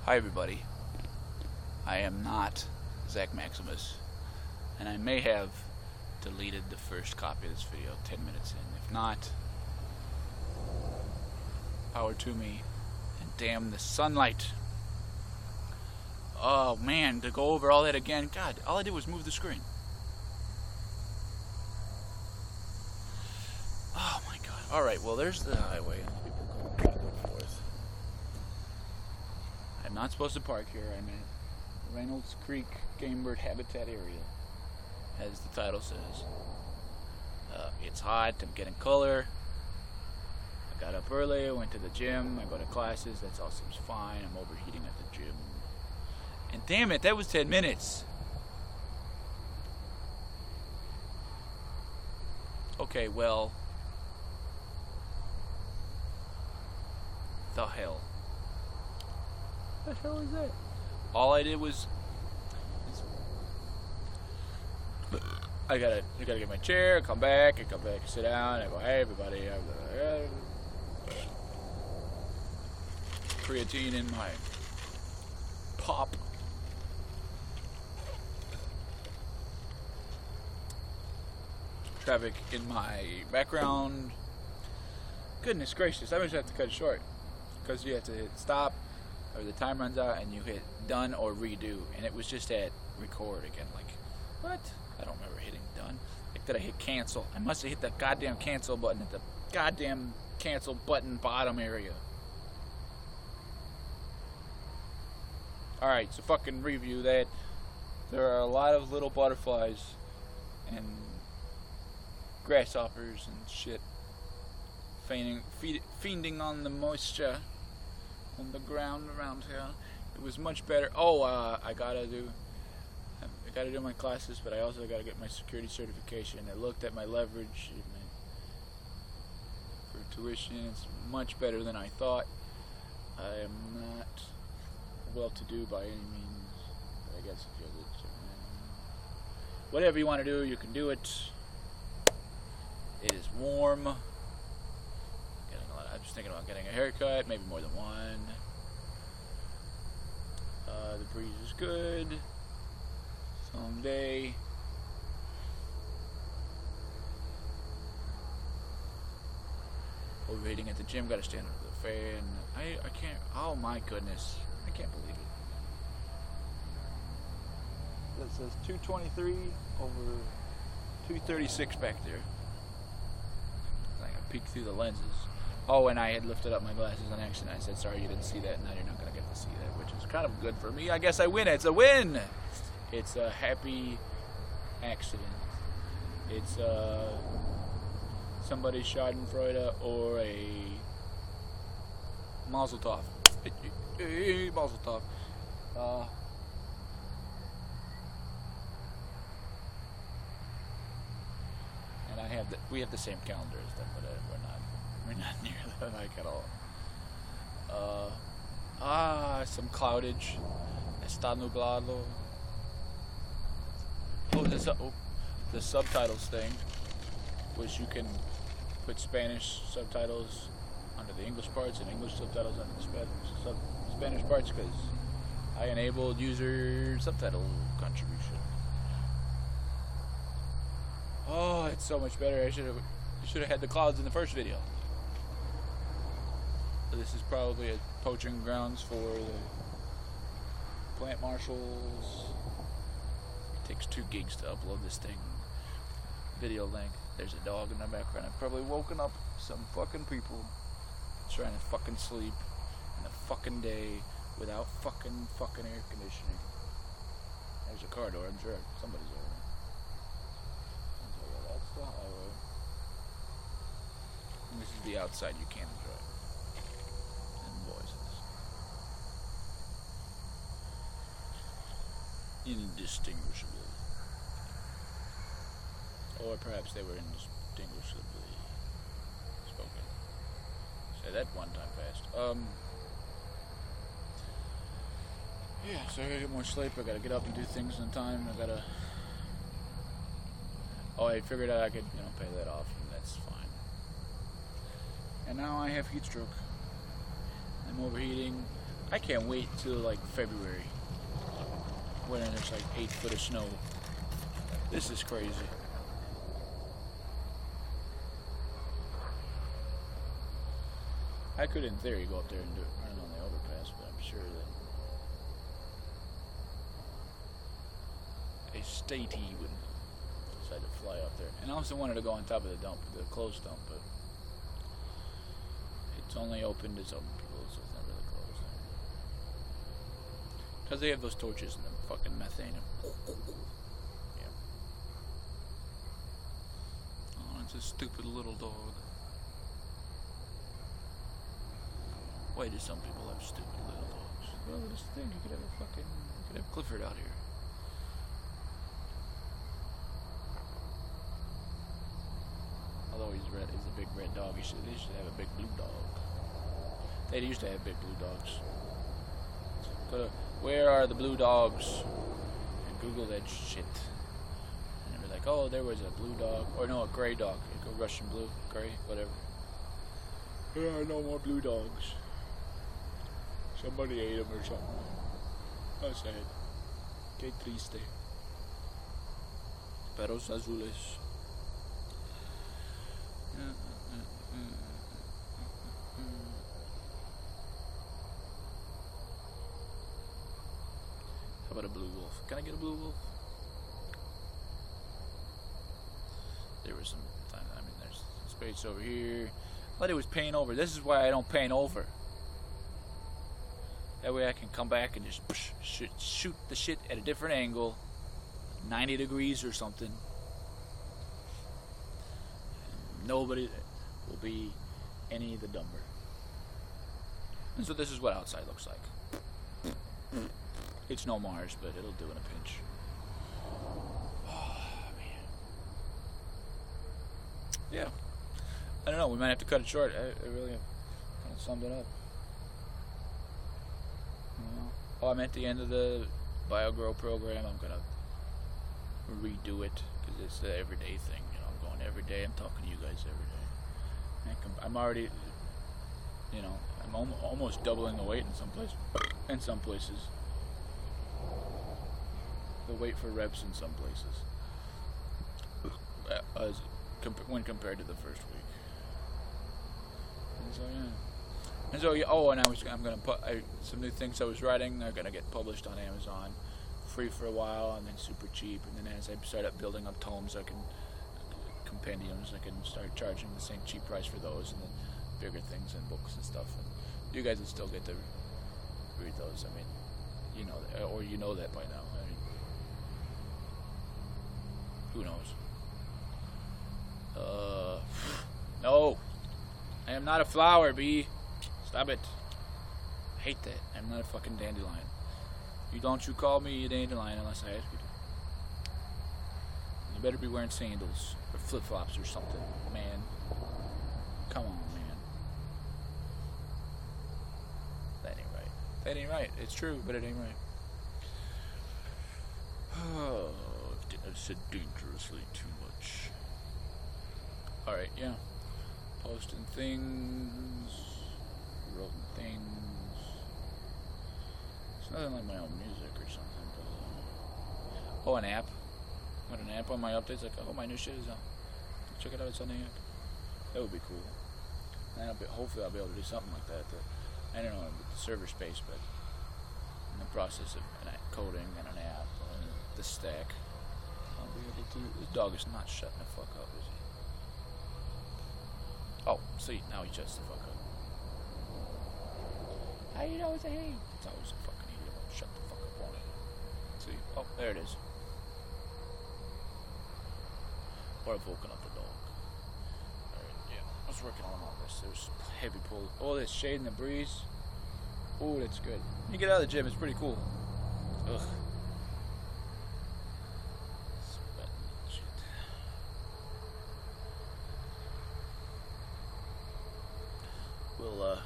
Hi everybody, I am not Zach Maximus, and I may have deleted the first copy of this video 10 minutes in. If not, power to me, and damn the sunlight. Oh man, to go over all that again, God, all I did was move the screen. Oh my God. Alright, well there's the highway, and people going back and forth. I'm not supposed to park here. I'm at Reynolds Creek Game Bird Habitat Area, as the title says. It's hot, I'm getting color. I got up early, went to the gym, I go to classes, that all seems fine. I'm overheating at the gym. And damn it, that was 10 minutes. Okay, well, the hell. What the hell is that? All I did was I gotta get my chair, come back, sit down, I go, hey everybody, I've got creatine in my pop. Traffic in my background. Goodness gracious, I always have to cut it short because you have to hit stop or the time runs out and you hit done or redo, and it was just at record again. Like, what? I don't remember hitting done. Like, did I hit cancel? I must have hit that goddamn cancel button at the goddamn cancel button bottom area. Alright, so fucking review that. There are a lot of little butterflies and grasshoppers and shit feeding on the moisture on the ground around here. It was much better. I gotta do my classes, but I also gotta get my security certification. I looked at my leverage for tuition. It's much better than I thought. I am not well-to-do by any means, but I guess if you're whatever you want to do, you can do it. It is warm. I'm just thinking about getting a haircut, maybe more than one. The breeze is good. Long day. Overheating at the gym, gotta stand under the fan. I can't, oh my goodness. I can't believe it. That says 223 over 236 back there. I can peek through the lenses. Oh, and I had lifted up my glasses on accident. I said, sorry you didn't see that. Now you're not going to get to see that, which is kind of good for me. I guess I win. It's a win. It's a happy accident. It's somebody's Schadenfreude or a Mazel Tov. Mazel Tov. And we have the same calendar as them, but we're not near alike at all. Some cloudage. Está nublado. The subtitles thing, which you can put Spanish subtitles under the English parts and English subtitles under the Spanish parts, because I enabled user subtitle contribution. Oh, it's so much better. I should have had the clouds in the first video. This is probably a poaching grounds for the plant marshals. It takes 2 gigs to upload this thing. Video length. There's a dog in the background. I've probably woken up some fucking people trying to fucking sleep in a fucking day without fucking air conditioning. There's a car door. I'm sure somebody's over there. That's the highway. And this is the outside you can enjoy. Indistinguishable. Or perhaps they were indistinguishably spoken. Say that one time fast. Yeah, so I gotta get more sleep. I gotta get up and do things on time. I figured out I could, pay that off, and that's fine. And now I have heat stroke. I'm overheating. I can't wait till like February when there's like 8 foot of snow. This is crazy. I could, in theory, go up there and run on the overpass, but I'm sure that a statey would decide to fly up there. And I also wanted to go on top of the dump, the closed dump, but it's only open to some people, so it's not really closed. Because they have those torches and the fucking methane. Yeah. Oh, it's a stupid little dog. Why do some people have stupid little dogs? Well, this thing, you could have Clifford out here. Although he's a big red dog. They should have a big blue dog. They used to have big blue dogs. Where are the blue dogs? And Google that shit. And they'll be like, oh, there was a blue dog. Or no, a gray dog. Like a Russian blue, gray, whatever. There are no more blue dogs. Somebody ate them or something. How sad. Que triste. Perros azules. How about a blue wolf? Can I get a blue wolf? There was some time. I mean, there's some space over here. But it was paint over. This is why I don't paint over. That way I can come back and just shoot the shit at a different angle, 90 degrees or something. And nobody will be any the dumber. And so this is what outside looks like. It's no Mars, but it'll do in a pinch. Oh, man. Yeah. I don't know, we might have to cut it short. I really have kind of summed it up. Oh, I'm at the end of the BioGrow program. I'm going to redo it because it's the everyday thing. You know, I'm going every day. I'm talking to you guys every day. I'm already, you know, I'm almost doubling the weight in some places. In some places. The weight for reps in some places. When compared to the first week. And so, yeah. And so, I'm gonna put some new things I was writing. They're gonna get published on Amazon, free for a while, and then super cheap. And then as I start up building up tomes, compendiums, I can start charging the same cheap price for those, and then bigger things and books and stuff. And you guys will still get to read those. I mean, you know, or you know that by now. I mean, who knows? No, I am not a flower, B. Stop it. I hate that. I'm not a fucking dandelion. You call me a dandelion unless I ask you to. You better be wearing sandals or flip-flops or something, man. Come on, man. That ain't right. That ain't right. It's true, but it ain't right. Oh, I've said dangerously too much. Alright, yeah. Posting things. Wrote things. It's nothing like my own music or something. But, oh, an app. Put an app on my updates. Like, oh, my new shit is on. Check it out. It's on the app. That would be cool. And hopefully I'll be able to do something like that. I don't know the server space, but in the process of coding and an app and the stack, I'll be able to. This dog is not shutting the fuck up, is he? Oh, see, now he shuts the fuck up. How you know it's a he? It's always a fucking he. It won't shut the fuck up on it. See? Oh, there it is. Or I've woken up the dog. Alright, yeah. I was working on all this. There's heavy pull. Oh, there's shade in the breeze. Oh, that's good. When you get out of the gym, it's pretty cool. Ugh. Sweating and shit. We'll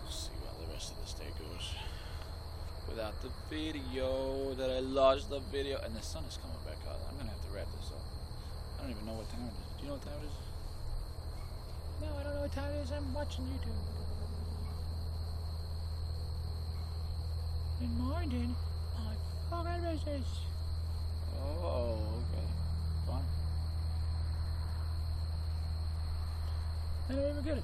see how the rest of this day goes. Without the video, that I lost the video, and the sun is coming back out. I'm gonna have to wrap this up. I don't even know what time it is. Do you know what time it is? No, I don't know what time it is. I'm watching YouTube. minding my fucking business. Oh, okay. Fine. I don't even get it.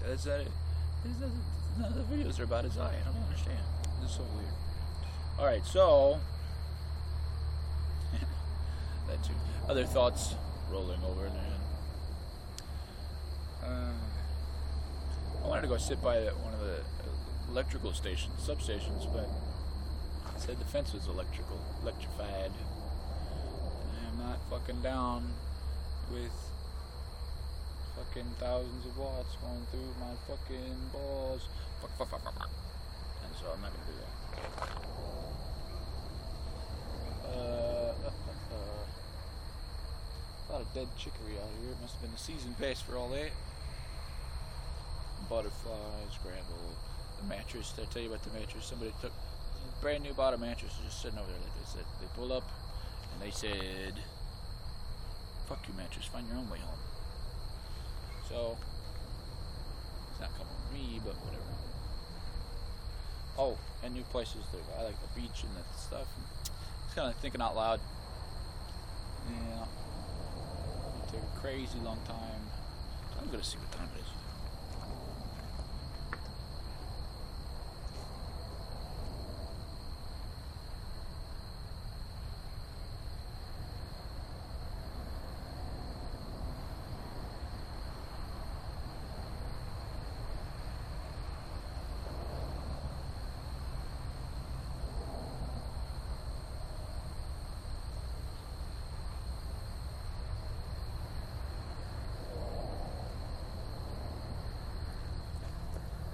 None of the videos are about his eye. I don't understand. This is so weird. Alright, so... that too. Other thoughts rolling over there. I wanted to go sit by one of the electrical substations, but it said the fence was electrified. And I'm not fucking down with fucking thousands of watts going through my fucking balls. Fuck. And so I'm not gonna do that. A lot of dead chicory out here. It must have been the season pass for all that. Butterflies, scramble, the mattress. Did I tell you about the mattress? Somebody took a brand new bottom mattress just sitting over there like they said. They pulled up and they said, fuck you mattress, find your own way home. So it's not coming with me, but whatever. Oh, and new places too. I like the beach and that stuff. It's kind of thinking out loud. Yeah. It'll take a crazy long time. I'm gonna see what time it is.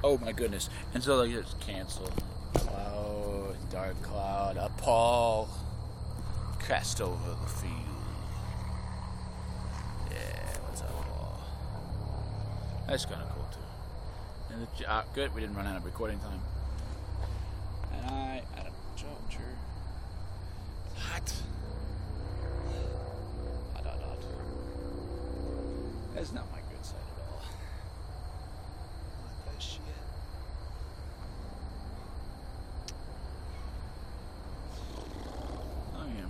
Oh my goodness. And so like it's cancel. Cloud, dark cloud, a pall cast over the field. Yeah, what's up, Paul? That's kinda cool too. And good, we didn't run out of recording time. And I had a sure. Hot. Hot. That's not my good side at all. What the shit? Oh yeah.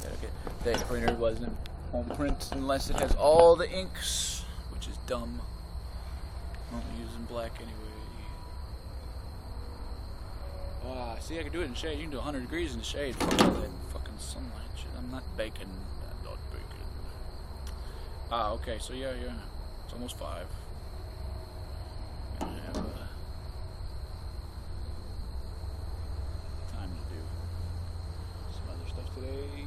Okay. The printer wasn't home print unless it has all the inks, which is dumb. I'm only using black anyway. See, I can do it in shade. You can do 100 degrees in the shade. Fuck all that fucking sunlight shit. I'm not baking. I'm not baking. Okay, so yeah. It's almost 5. I have time to do some other stuff today.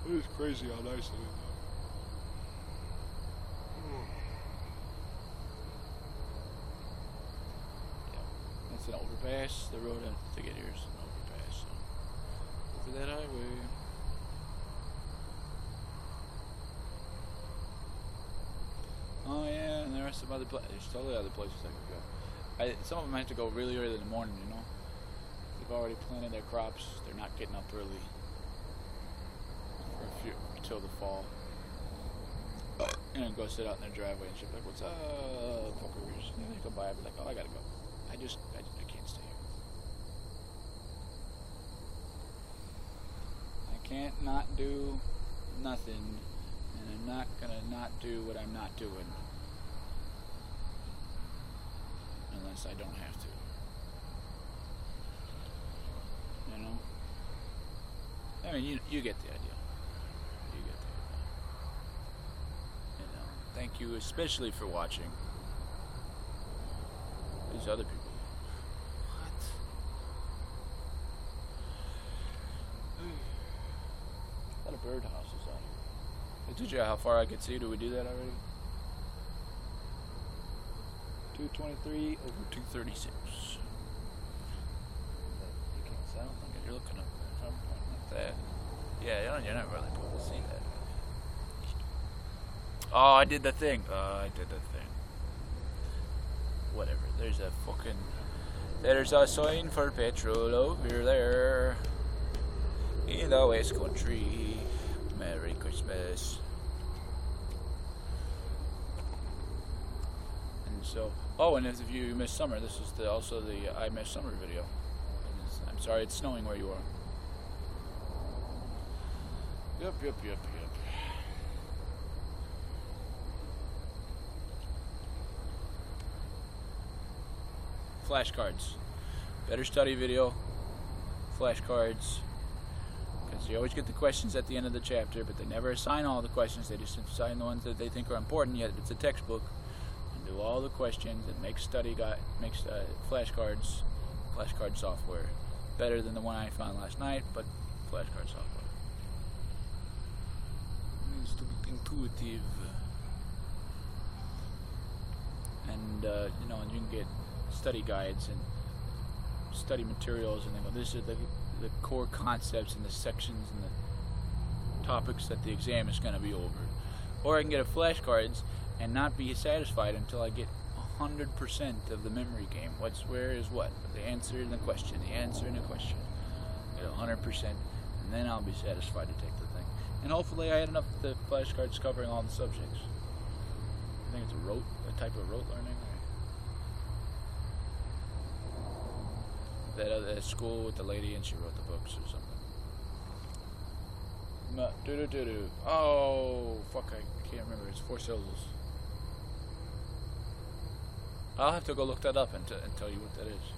It's crazy how nice it is. It's an overpass. The road to get here is an overpass. So over that highway. Oh yeah, and there are some other places. There's totally other places I could go. Some of them have to go really early in the morning. You know, they've already planted their crops. They're not getting up early until the fall. And go sit out in their driveway and shit. Like, what's up, fuckers? And they come by and be like, oh, I gotta go. I can't stay here. I can't not do nothing, and I'm not gonna not do what I'm not doing unless I don't have to. You know? I mean, you get the idea. You get the idea. You know, thank you especially for watching. These other people. What? A lot of birdhouses out here. I told you how far I could see. Do we do that already? 223 over 236. You can't sound like it. You're looking up there. I'm pointing like that. Yeah, you're not really able to see that. Oh, I did the thing. Whatever. There's a sign for petrol over there in the West Country. Merry Christmas. And So, oh, and if you missed summer, this is also the I missed summer video. I'm sorry, it's snowing where you are. Yep. Flashcards. Better study video. Flashcards. Because you always get the questions at the end of the chapter, but they never assign all the questions. They just assign the ones that they think are important, yet it's a textbook. And do all the questions and make flashcards, flashcard software. Better than the one I found last night, but flashcard software. It needs to be intuitive. And, and you can get study guides and study materials, and they go, this is the core concepts and the sections and the topics that the exam is going to be over. Or I can get a flashcards and not be satisfied until I get 100% of the memory game. Where is what? The answer and the question. The answer and the question. Get 100%, and then I'll be satisfied to take the thing. And hopefully I had enough of the flashcards covering all the subjects. I think it's a type of rote learning. That at school with the lady, and she wrote the books or something. Oh, fuck, I can't remember. It's 4 syllables. I'll have to go look that up and tell you what that is.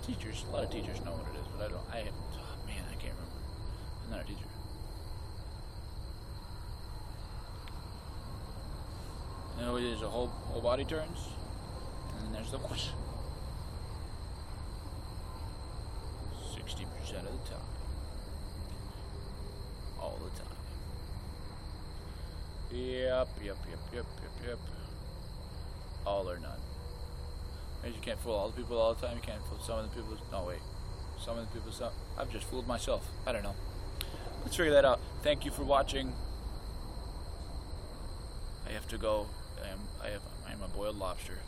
Teachers, a lot of teachers know what it is, but I can't remember. I'm not a teacher. You know, there's a whole body turns, and then there's the whoosh. 60% of the time. All the time. Yep. All or none. Maybe you can't fool all the people all the time. You can't fool some of the people. No, wait. Some of the people. I've just fooled myself. I don't know. Let's figure that out. Thank you for watching. I have to go. I am a boiled lobster.